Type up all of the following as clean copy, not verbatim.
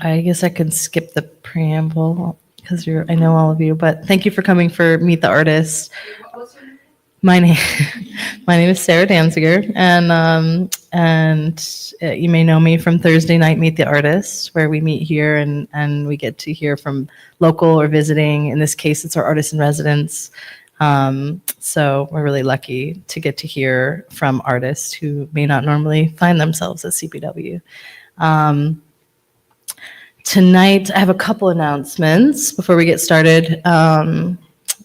I guess I can skip the preamble because I know all of you, but thank you for coming for Meet the Artist. My name, my name is Sarah Danziger, and you may know me from Thursday night Meet the Artist, where we meet here and we get to hear from local or visiting. In this case, it's our artists in residence. So we're really lucky to get to hear from artists who may not normally find themselves at CPW. Tonight, I have a couple announcements before we get started.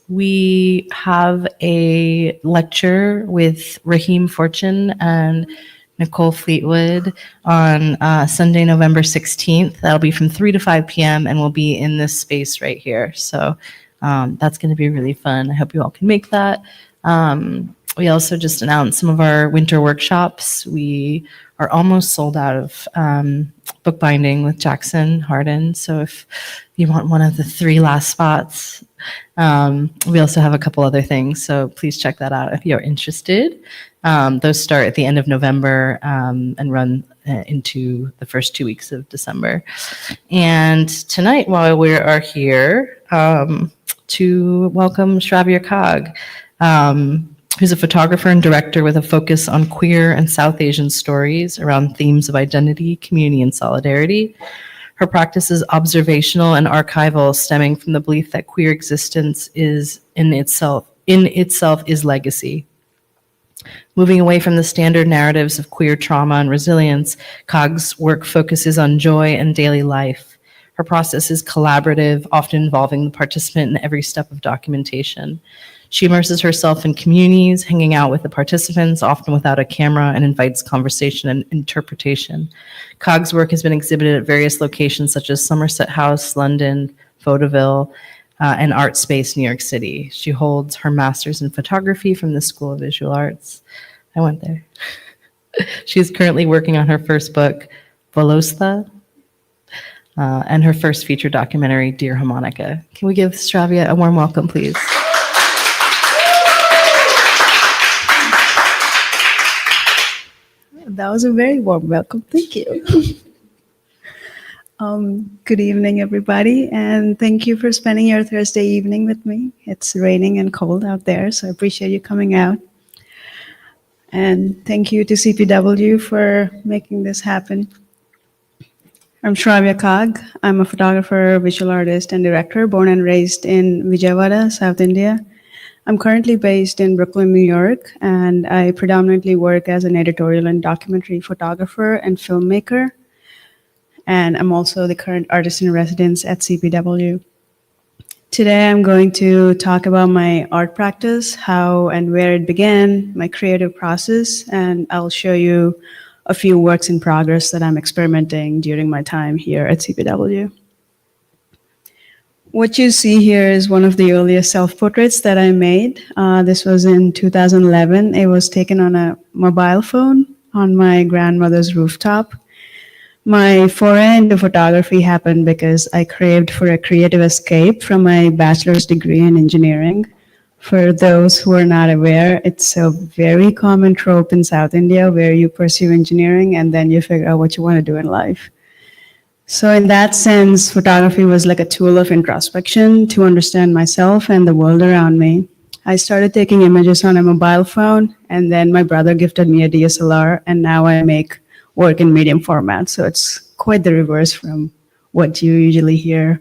We have a lecture with Raheem Fortune and Nicole Fleetwood on Sunday, November 16th. That'll be from 3 to 5 p.m. and we'll be in this space right here. So that's going to be really fun. I hope you all can make that. We also just announced some of our winter workshops. We are almost sold out of bookbinding with Jackson Harden. So if you want one of the 3 last spots, we also have a couple other things. So please check that out if you're interested. Those start at the end of November and run into the first 2 weeks of December. And tonight, while we are here, to welcome Shravya Kag, who's a photographer and director with a focus on queer and South Asian stories around themes of identity, community, and solidarity. Her practice is observational and archival, stemming from the belief that queer existence is in itself is legacy. Moving away from the standard narratives of queer trauma and resilience, Kag's work focuses on joy and daily life. Her process is collaborative, often involving the participant in every step of documentation. She immerses herself in communities, hanging out with the participants, often without a camera, and invites conversation and interpretation. Kag's work has been exhibited at various locations such as Somerset House, London, Vaudeville, and Art Space, New York City. She holds her master's in photography from the School of Visual Arts. I went there. She is currently working on her first book, Vellostha, and her first feature documentary, Dear Harmonica. Can we give Shravya a warm welcome, please? That was a very warm welcome. Thank you. Good evening, everybody, and thank you for spending your Thursday evening with me. It's raining and cold out there, so I appreciate you coming out. And thank you to CPW for making this happen. I'm Shravya Kag. I'm a photographer, visual artist, and director, born and raised in Vijayawada, South India. I'm currently based in Brooklyn, New York, and I predominantly work as an editorial and documentary photographer and filmmaker. And I'm also the current artist in residence at CPW. Today, I'm going to talk about my art practice, how and where it began, my creative process, and I'll show you a few works in progress that I'm experimenting during my time here at CPW. What you see here is one of the earliest self-portraits that I made. This was in 2011. It was taken on a mobile phone on my grandmother's rooftop. My foray into photography happened because I craved for a creative escape from my bachelor's degree in engineering. For those who are not aware, it's a very common trope in South India where you pursue engineering and then you figure out what you want to do in life. So in that sense, photography was like a tool of introspection to understand myself and the world around me. I started taking images on a mobile phone, and then my brother gifted me a DSLR, and now I make work in medium format. So it's quite the reverse from what you usually hear.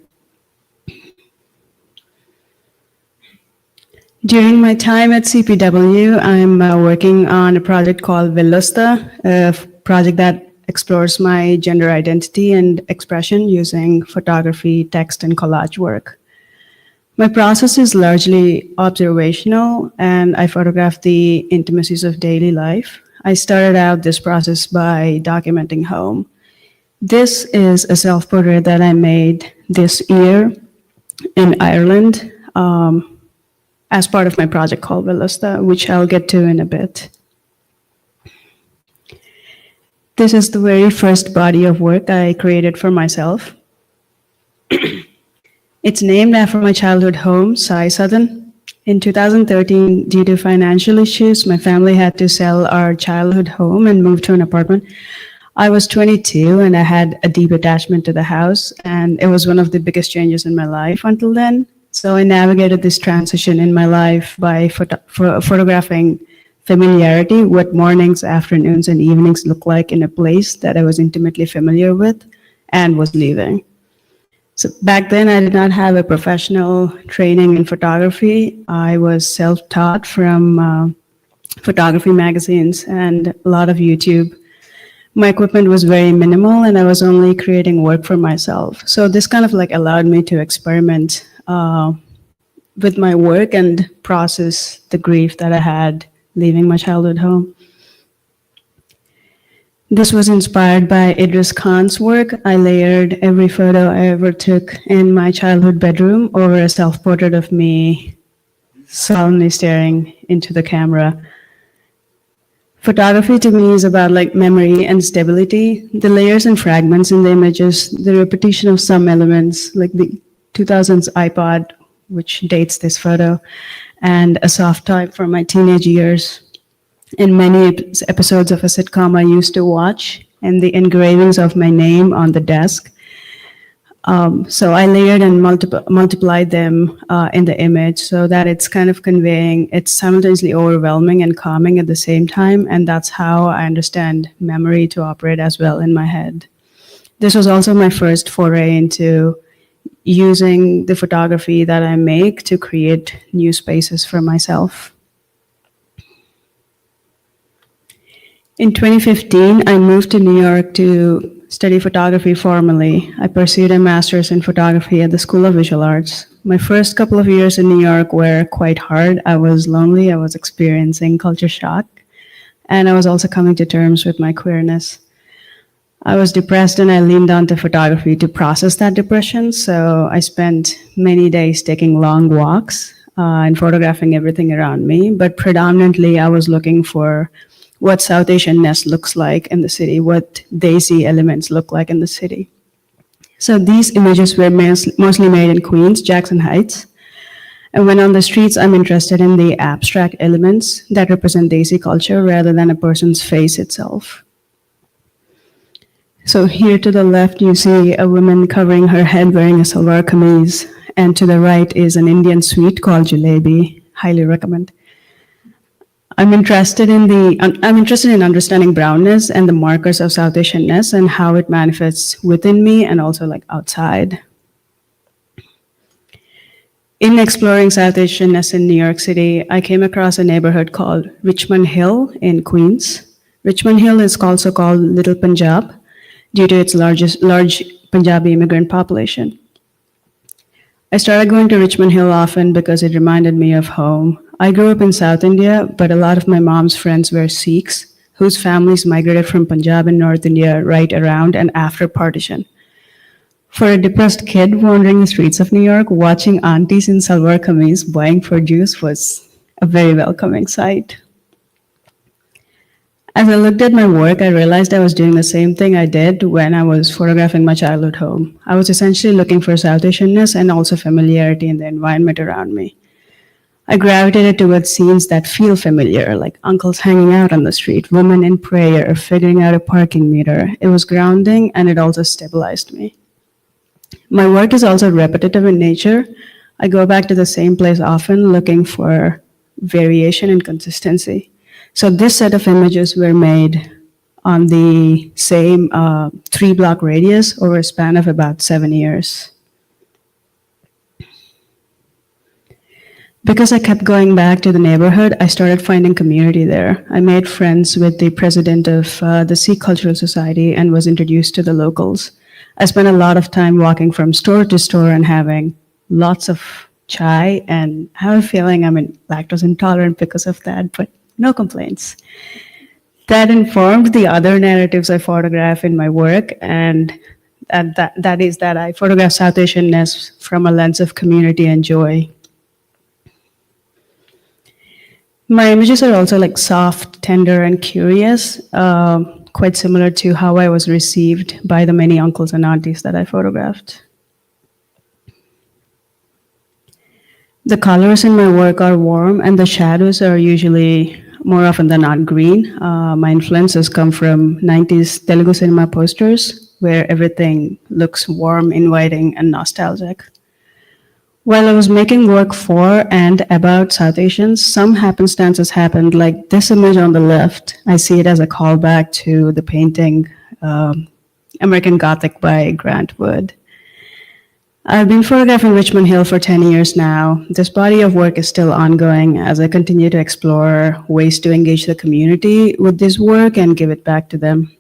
During my time at CPW, I'm working on a project called Vellostha, a project that explores my gender identity and expression using photography, text, and collage work. My process is largely observational, and I photograph the intimacies of daily life. I started out this process by documenting home. This is a self-portrait that I made this year in Ireland as part of my project called Vellostha, which I'll get to in a bit. This is the very first body of work I created for myself. It's named after my childhood home, Sai Southern. In 2013, due to financial issues, my family had to sell our childhood home and move to an apartment. I was 22 and I had a deep attachment to the house, and it was one of the biggest changes in my life until then. So I navigated this transition in my life by photographing familiarity, what mornings, afternoons, and evenings look like in a place that I was intimately familiar with and was leaving. So back then, I did not have a professional training in photography. I was self-taught from photography magazines and a lot of YouTube. My equipment was very minimal and I was only creating work for myself. So this kind of like allowed me to experiment with my work and process the grief that I had leaving my childhood home. This was inspired by Idris Khan's work. I layered every photo I ever took in my childhood bedroom over a self-portrait of me solemnly staring into the camera. Photography to me is about like memory and stability. The layers and fragments in the images, the repetition of some elements, like the 2000s iPod, which dates this photo, and a soft toy from my teenage years. In many episodes of a sitcom I used to watch, and the engravings of my name on the desk. So I layered and multiplied them in the image so that it's kind of conveying, it's simultaneously overwhelming and calming at the same time, and that's how I understand memory to operate as well in my head. This was also my first foray into using the photography that I make to create new spaces for myself. In 2015, I moved to New York to study photography formally. I pursued a master's in photography at the School of Visual Arts. My first couple of years in New York were quite hard. I was lonely, I was experiencing culture shock, and I was also coming to terms with my queerness. I was depressed and I leaned onto photography to process that depression, so I spent many days taking long walks and photographing everything around me, but predominantly I was looking for what South Asian-ness looks like in the city, what Desi elements look like in the city. So these images were mostly made in Queens, Jackson Heights. And when on the streets, I'm interested in the abstract elements that represent Desi culture rather than a person's face itself. So here to the left, you see a woman covering her head wearing a salwar kameez, and to the right is an Indian sweet called jalebi. Highly recommend. I'm interested in understanding brownness and the markers of South Asian-ness and how it manifests within me and also like outside. In exploring South Asian-ness in New York City, I came across a neighborhood called Richmond Hill in Queens. Richmond Hill is also called Little Punjab due to its large Punjabi immigrant population. I started going to Richmond Hill often because it reminded me of home. I grew up in South India, but a lot of my mom's friends were Sikhs, whose families migrated from Punjab in North India right around and after partition. For a depressed kid wandering the streets of New York, watching aunties in salwar kameez buying produce was a very welcoming sight. As I looked at my work, I realized I was doing the same thing I did when I was photographing my childhood home. I was essentially looking for South Asian-ness and also familiarity in the environment around me. I gravitated towards scenes that feel familiar, like uncles hanging out on the street, women in prayer, figuring out a parking meter. It was grounding and it also stabilized me. My work is also repetitive in nature. I go back to the same place often looking for variation and consistency. So this set of images were made on the same 3-block radius over a span of about 7 years. Because I kept going back to the neighborhood, I started finding community there. I made friends with the president of the Sikh Cultural Society and was introduced to the locals. I spent a lot of time walking from store to store and having lots of chai, and I have a feeling I'm lactose intolerant because of that, but no complaints. That informed the other narratives I photograph in my work, and that is that I photograph South Asian-ness from a lens of community and joy. My images are also like soft, tender, and curious, quite similar to how I was received by the many uncles and aunties that I photographed. The colors in my work are warm, and the shadows are usually more often than not green. My influences come from 90s Telugu cinema posters, where everything looks warm, inviting, and nostalgic. While I was making work for and about South Asians, some happenstances happened, like this image on the left. I see it as a callback to the painting American Gothic by Grant Wood. I've been photographing Richmond Hill for 10 years now. This body of work is still ongoing as I continue to explore ways to engage the community with this work and give it back to them.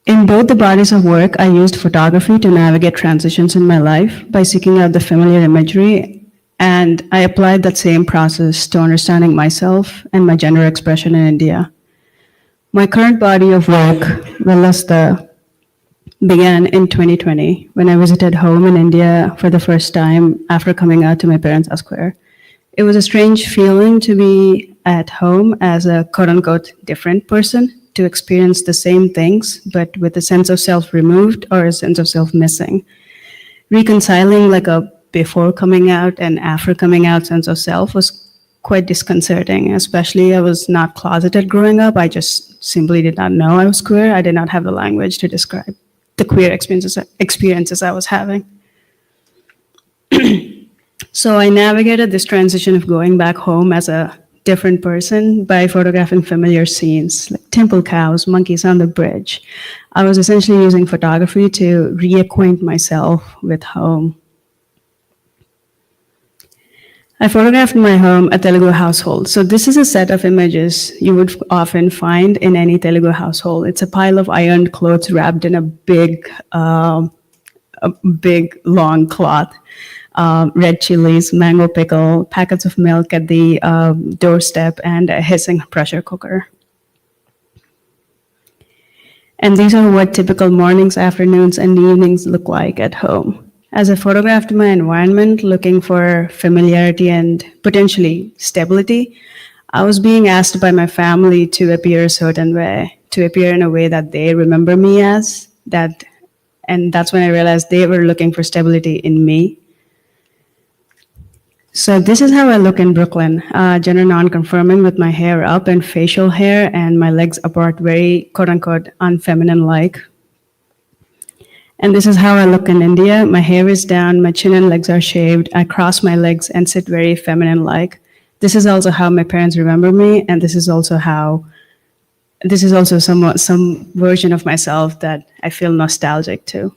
In both the bodies of work, I used photography to navigate transitions in my life by seeking out the familiar imagery, and I applied that same process to understanding myself and my gender expression in India. My current body of work, Vellostha, began in 2020 when I visited home in India for the first time after coming out to my parents as queer. It was a strange feeling to be at home as a quote-unquote different person, to experience the same things, but with a sense of self removed or a sense of self missing. Reconciling like a before coming out and after coming out sense of self was quite disconcerting, especially I was not closeted growing up. I just simply did not know I was queer. I did not have the language to describe the queer experiences I was having. So I navigated this transition of going back home as a different person by photographing familiar scenes like temple cows, monkeys on the bridge. I was essentially using photography to reacquaint myself with home. I photographed my home, a Telugu household. So this is a set of images you would often find in any Telugu household. It's a pile of ironed clothes wrapped in a big long cloth. Red chilies, mango pickle, packets of milk at the doorstep, and a hissing pressure cooker. And these are what typical mornings, afternoons, and evenings look like at home. As I photographed my environment, looking for familiarity and potentially stability, I was being asked by my family to appear a certain way, to appear in a way that they remember me as, and that's when I realized they were looking for stability in me. So this is how I look in Brooklyn, gender non-conforming with my hair up and facial hair and my legs apart, very quote-unquote unfeminine-like. And this is how I look in India. My hair is down, my chin and legs are shaved. I cross my legs and sit very feminine-like. This is also how my parents remember me, and this is also somewhat some version of myself that I feel nostalgic to.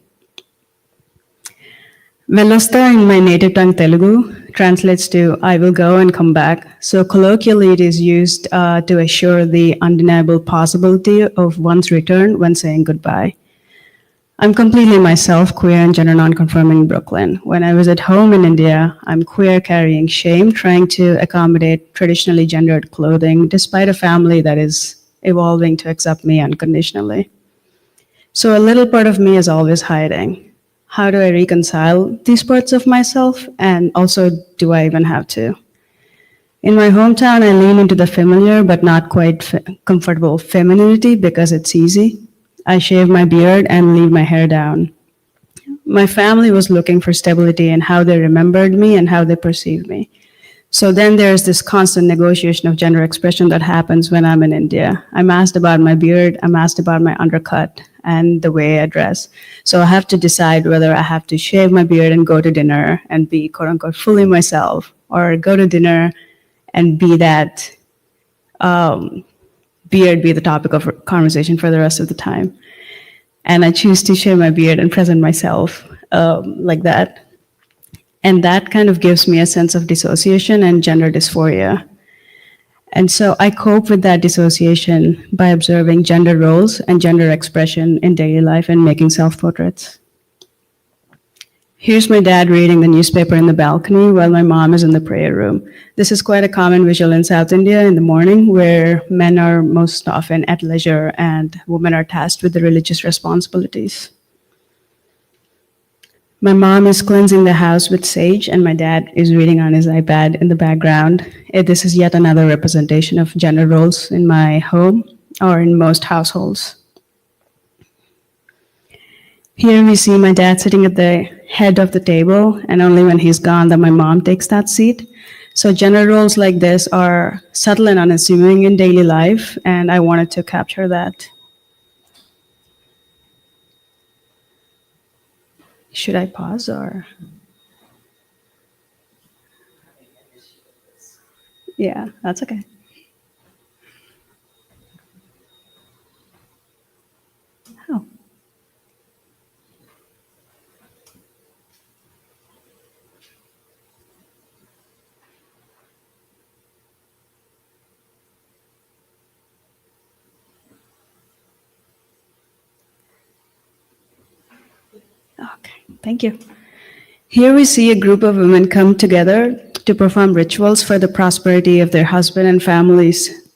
Vellostha in my native tongue Telugu translates to I will go and come back. So colloquially it is used to assure the undeniable possibility of one's return when saying goodbye. I'm completely myself, queer and gender non-conforming in Brooklyn. When I was at home in India, I'm queer carrying shame, trying to accommodate traditionally gendered clothing despite a family that is evolving to accept me unconditionally. So a little part of me is always hiding. How do I reconcile these parts of myself? And also, do I even have to? In my hometown, I lean into the familiar but not quite comfortable femininity because it's easy. I shave my beard and leave my hair down. My family was looking for stability in how they remembered me and how they perceived me. So then there's this constant negotiation of gender expression that happens when I'm in India. I'm asked about my beard, I'm asked about my undercut and the way I dress. So I have to decide whether I have to shave my beard and go to dinner and be quote unquote fully myself, or go to dinner and be that beard be the topic of conversation for the rest of the time. And I choose to shave my beard and present myself like that. And that kind of gives me a sense of dissociation and gender dysphoria. And so I cope with that dissociation by observing gender roles and gender expression in daily life and making self-portraits. Here's my dad reading the newspaper in the balcony while my mom is in the prayer room. This is quite a common visual in South India in the morning, where men are most often at leisure and women are tasked with the religious responsibilities. My mom is cleansing the house with sage, and my dad is reading on his iPad in the background. This is yet another representation of gender roles in my home or in most households. Here we see my dad sitting at the head of the table, and only when he's gone that my mom takes that seat. So gender roles like this are subtle and unassuming in daily life, and I wanted to capture that. Should I pause or? Yeah, that's okay. Oh. Okay, thank you. Here we see a group of women come together to perform rituals for the prosperity of their husband and families.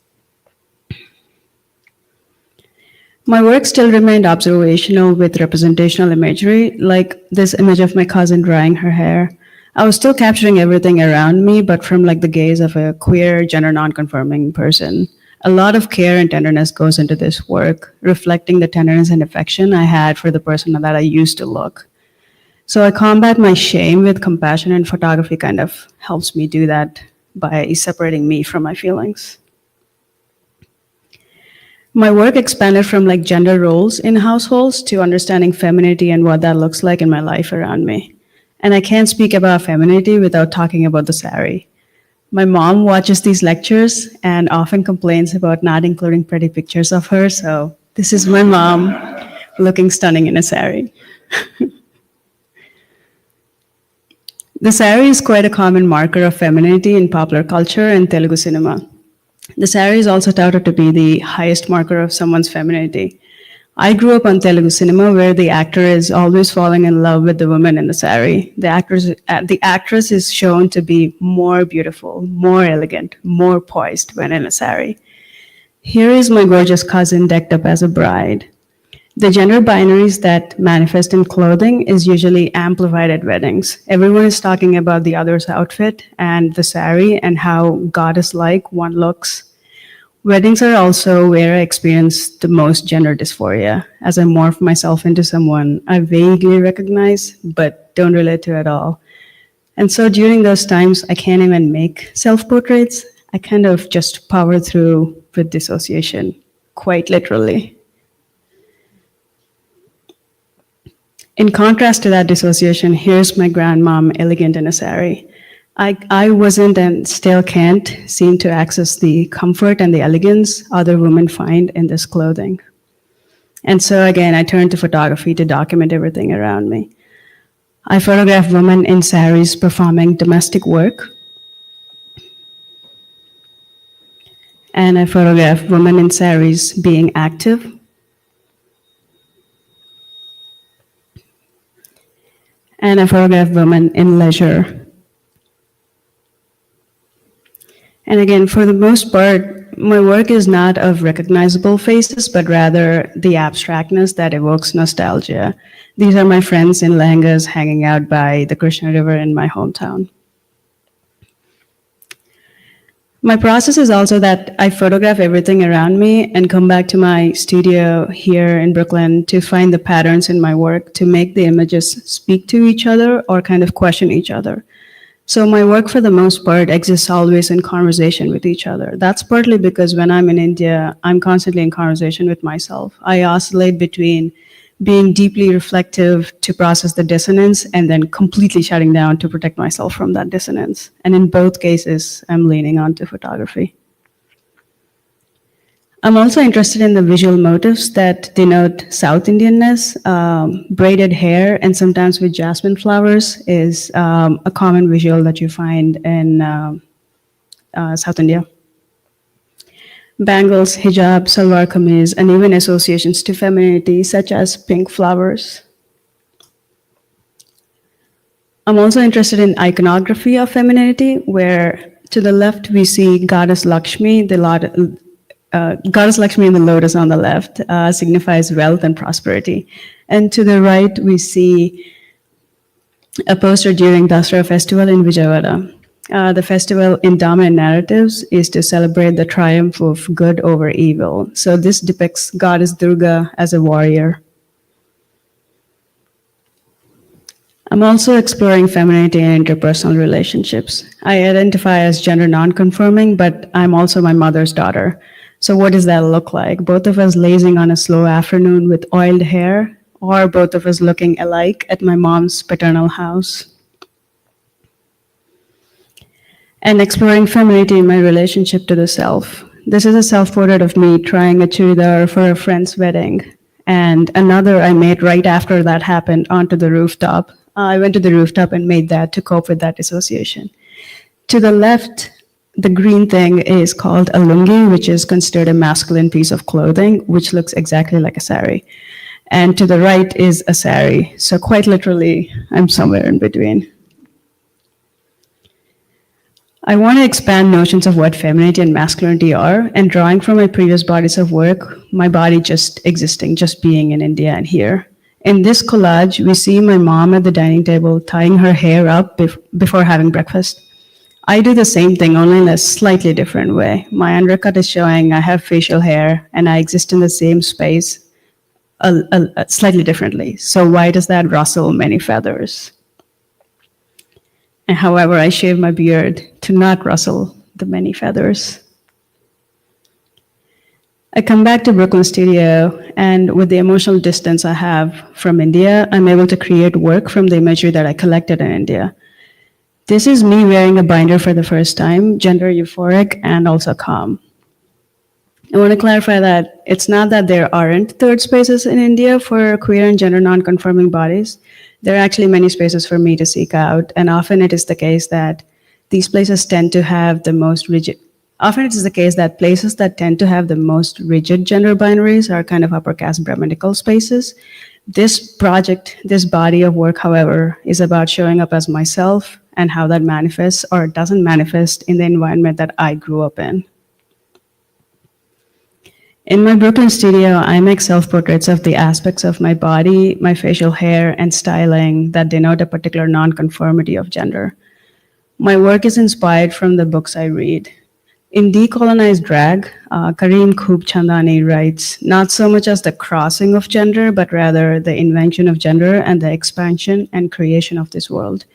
My work still remained observational with representational imagery, like this image of my cousin drying her hair. I was still capturing everything around me, but from like the gaze of a queer, gender non-conforming person. A lot of care and tenderness goes into this work, reflecting the tenderness and affection I had for the person that I used to look. So I combat my shame with compassion, and photography kind of helps me do that by separating me from my feelings. My work expanded from like gender roles in households to understanding femininity and what that looks like in my life around me. And I can't speak about femininity without talking about the sari. My mom watches these lectures and often complains about not including pretty pictures of her. So this is my mom looking stunning in a sari. The sari is quite a common marker of femininity in popular culture and Telugu cinema. The sari is also touted to be the highest marker of someone's femininity. I grew up on Telugu cinema where the actor is always falling in love with the woman in the sari. The actress is shown to be more beautiful, more elegant, more poised when in a sari. Here is my gorgeous cousin decked up as a bride. The gender binaries that manifest in clothing is usually amplified at weddings. Everyone is talking about the other's outfit and the sari and how goddess-like one looks. Weddings are also where I experience the most gender dysphoria, as I morph myself into someone I vaguely recognize but don't relate to at all. And so during those times, I can't even make self-portraits. I kind of just power through with dissociation, quite literally. In contrast to that dissociation, here's my grandmom elegant in a sari. I wasn't and still can't seem to access the comfort and the elegance other women find in this clothing. And so again, I turned to photography to document everything around me. I photograph women in saris performing domestic work. And I photograph women in saris being active. And I photograph women in leisure. And again, for the most part, my work is not of recognizable faces, but rather the abstractness that evokes nostalgia. These are my friends in lehengas hanging out by the Krishna River in my hometown. My process is also that I photograph everything around me and come back to my studio here in Brooklyn to find the patterns in my work to make the images speak to each other or kind of question each other. So my work for the most part exists always in conversation with each other. That's partly because when I'm in India, I'm constantly in conversation with myself. I oscillate between being deeply reflective to process the dissonance and then completely shutting down to protect myself from that dissonance. And in both cases, I'm leaning onto photography. I'm also interested in the visual motifs that denote South Indianness. Braided hair and sometimes with jasmine flowers is a common visual that you find in South India. Bangles, hijab, salwar kameez, and even associations to femininity such as pink flowers. I'm also interested in iconography of femininity, where to the left we see Goddess Lakshmi, Goddess Lakshmi in the lotus on the left signifies wealth and prosperity. And to the right, we see a poster during Dasara festival in Vijayawada. The festival in dominant narratives is to celebrate the triumph of good over evil. So this depicts Goddess Durga as a warrior. I'm also exploring femininity in interpersonal relationships. I identify as gender non-conforming, but I'm also my mother's daughter. So what does that look like? Both of us lazing on a slow afternoon with oiled hair, or both of us looking alike at my mom's paternal house? And exploring femininity in my relationship to the self. This is a self-portrait of me trying a churidar for a friend's wedding, and another I made right after that happened onto the rooftop. I went to the rooftop and made that to cope with that dissociation. To the left, the green thing is called a lungi, which is considered a masculine piece of clothing, which looks exactly like a sari. And to the right is a sari. So quite literally, I'm somewhere in between. I want to expand notions of what femininity and masculinity are, and drawing from my previous bodies of work, my body just existing, just being in India and here. In this collage, we see my mom at the dining table tying her hair up before having breakfast. I do the same thing, only in a slightly different way. My undercut is showing I have facial hair and I exist in the same space slightly differently. So why does that rustle many feathers? And however, I shave my beard to not rustle the many feathers. I come back to Brooklyn studio, and with the emotional distance I have from India, I'm able to create work from the imagery that I collected in India. This is me wearing a binder for the first time, gender euphoric and also calm. I want to clarify that it's not that there aren't third spaces in India for queer and gender non-conforming bodies. There are actually many spaces for me to seek out, and often it is the case that these places tend to have the most rigid, often it is the case that places that tend to have the most rigid gender binaries are kind of upper caste Brahminical spaces. This project, this body of work, however, is about showing up as myself and how that manifests or doesn't manifest in the environment that I grew up in. In my Brooklyn studio, I make self-portraits of the aspects of my body, my facial hair, and styling that denote a particular non-conformity of gender. My work is inspired from the books I read. In Decolonized Drag, Kareem Khubchandani writes, not so much as the crossing of gender, but rather the invention of gender and the expansion and creation of this world.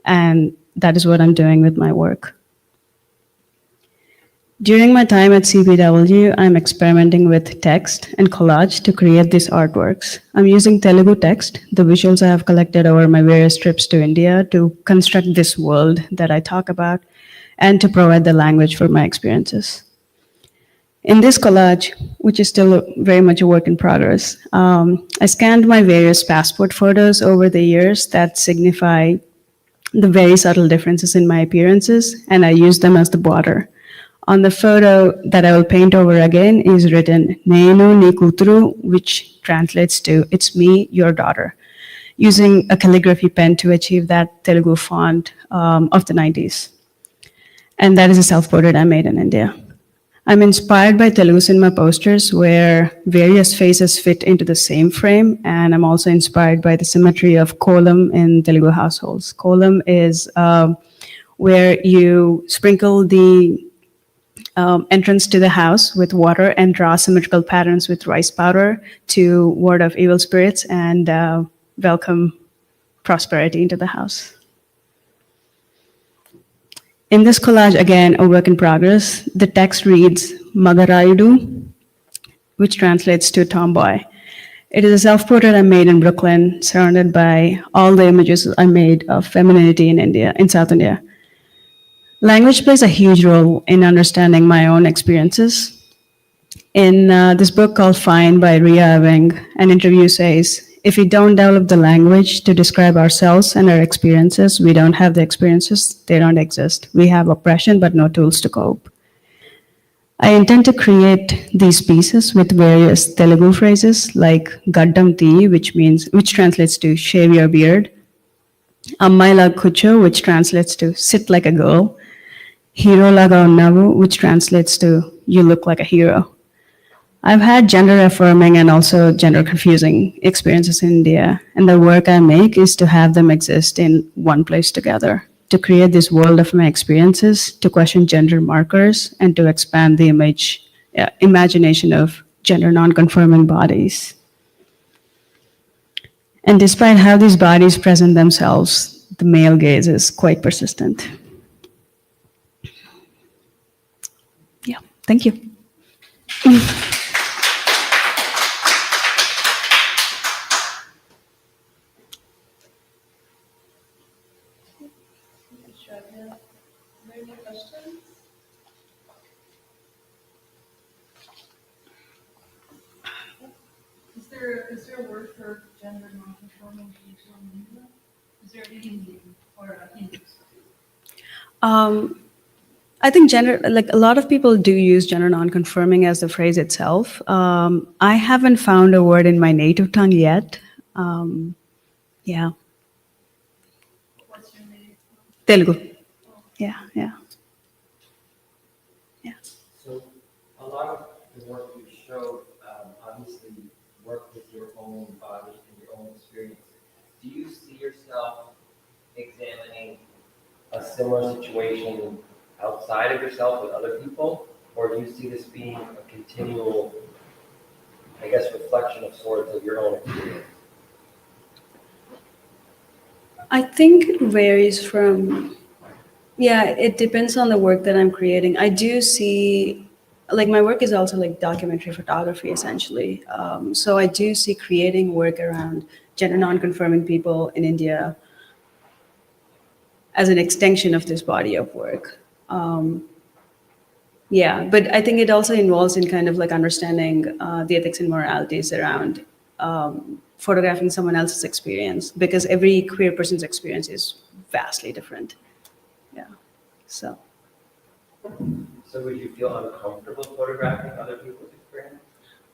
And that is what I'm doing with my work. During my time at CPW, I'm experimenting with text and collage to create these artworks. I'm using Telugu text, the visuals I have collected over my various trips to India, to construct this world that I talk about and to provide the language for my experiences. In this collage, which is still very much a work in progress, I scanned my various passport photos over the years that signify the very subtle differences in my appearances, and I used them as the border. On the photo that I will paint over again is written, Nenu ni kutru, which translates to, it's me, your daughter, using a calligraphy pen to achieve that Telugu font of the 90s. And that is a self-portrait I made in India. I'm inspired by Telugu cinema posters where various faces fit into the same frame, and I'm also inspired by the symmetry of kolam in Telugu households. Kolam is where you sprinkle the entrance to the house with water and draw symmetrical patterns with rice powder to ward off evil spirits and welcome prosperity into the house. In this collage, again, a work in progress, the text reads Magarayudu, which translates to tomboy. It is a self-portrait I made in Brooklyn, surrounded by all the images I made of femininity in India, in South India. Language plays a huge role in understanding my own experiences. In this book called Fine by Ria Eving, an interview says, if we don't develop the language to describe ourselves and our experiences, we don't have the experiences, they don't exist. We have oppression, but no tools to cope. I intend to create these pieces with various Telugu phrases like Gaddam Ti, which translates to shave your beard, Ammaila Kucho, which translates to sit like a girl, Hero Laga Unnavu, which translates to you look like a hero. I've had gender affirming and also gender confusing experiences in India, and the work I make is to have them exist in one place together, to create this world of my experiences, to question gender markers, and to expand the imagination of gender non-conforming bodies. And despite how these bodies present themselves, the male gaze is quite persistent. Yeah, thank you. Shravya, are there any questions? Is there a word for gender non-conforming people in India? Is there a Hindi or a Hindi? I think gender, like a lot of people do use gender non-conforming as the phrase itself. I haven't found a word in my native tongue yet. Yeah, What's your name? Telugu. Yeah, yeah, yeah. So a lot of the work you showed obviously work with your own body and your own experience. Do you see yourself examining a similar situation outside of yourself with other people? Or do you see this being a continual, I guess, reflection of sorts of your own experience? I think it varies from, yeah, it depends on the work that I'm creating. I do see, like, my work is also like documentary photography essentially. So I do see creating work around gender non-conforming people in India as an extension of this body of work. Yeah, but I think it also involves in kind of like understanding the ethics and moralities around photographing someone else's experience, because every queer person's experience is vastly different. Yeah. So So would you feel uncomfortable photographing other people's experience?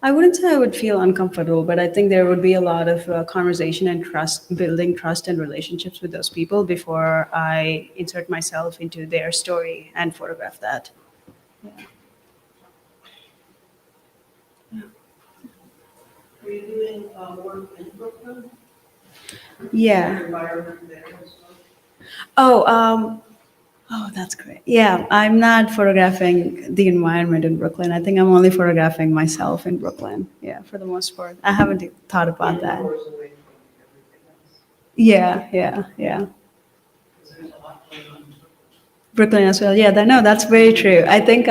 I wouldn't say I would feel uncomfortable, but I think there would be a lot of conversation and trust, building trust and relationships with those people before I insert myself into their story and photograph that. Are you doing work in Brooklyn? Yeah. Environment there as well? Oh, that's great. Yeah, I'm not photographing the environment in Brooklyn. I think I'm only photographing myself in Brooklyn. Yeah, for the most part. I haven't thought about that. Indoors away from everything else. Yeah, yeah, yeah. 'Cause there's a lot going on. Brooklyn as well. Yeah, no, that's very true. I think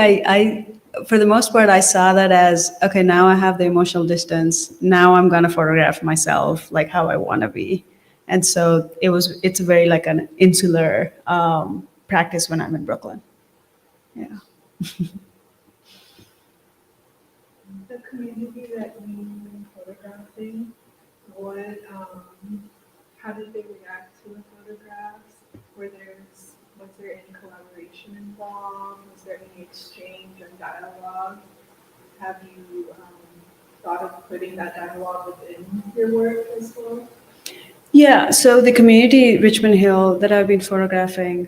for the most part, I saw that as, okay, now I have the emotional distance. Now I'm going to photograph myself like how I want to be. And so it's very like an insular practice when I'm in Brooklyn. Yeah. The community that you were photographing, how did they react to the photographs? Was there any collaboration involved? Was there any exchange and dialogue? Have you thought of putting that dialogue within your work as well? Yeah, so the community Richmond Hill that I've been photographing,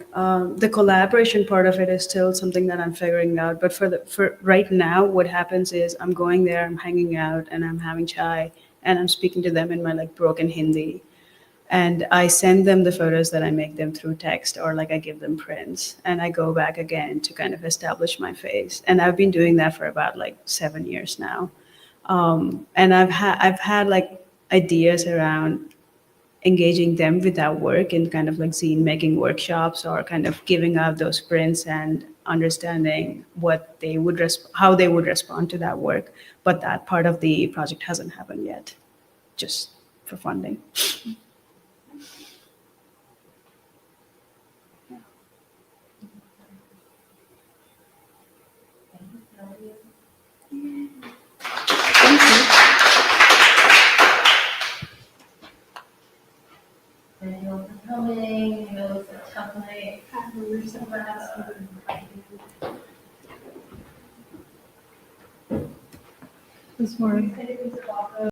the collaboration part of it is still something that I'm figuring out. But for right now, what happens is I'm going there, I'm hanging out, and I'm having chai, and I'm speaking to them in my like broken Hindi, and I send them the photos that I make them through text, or like I give them prints, and I go back again to kind of establish my face. And I've been doing that for about like 7 years now, and I've had like ideas around engaging them with that work in kind of like zine making workshops, or kind of giving out those prints and understanding what they would how they would respond to that work. But that part of the project hasn't happened yet, just for funding. Thank you all for coming. I know it's a tough night. We're so glad. This morning. Anything about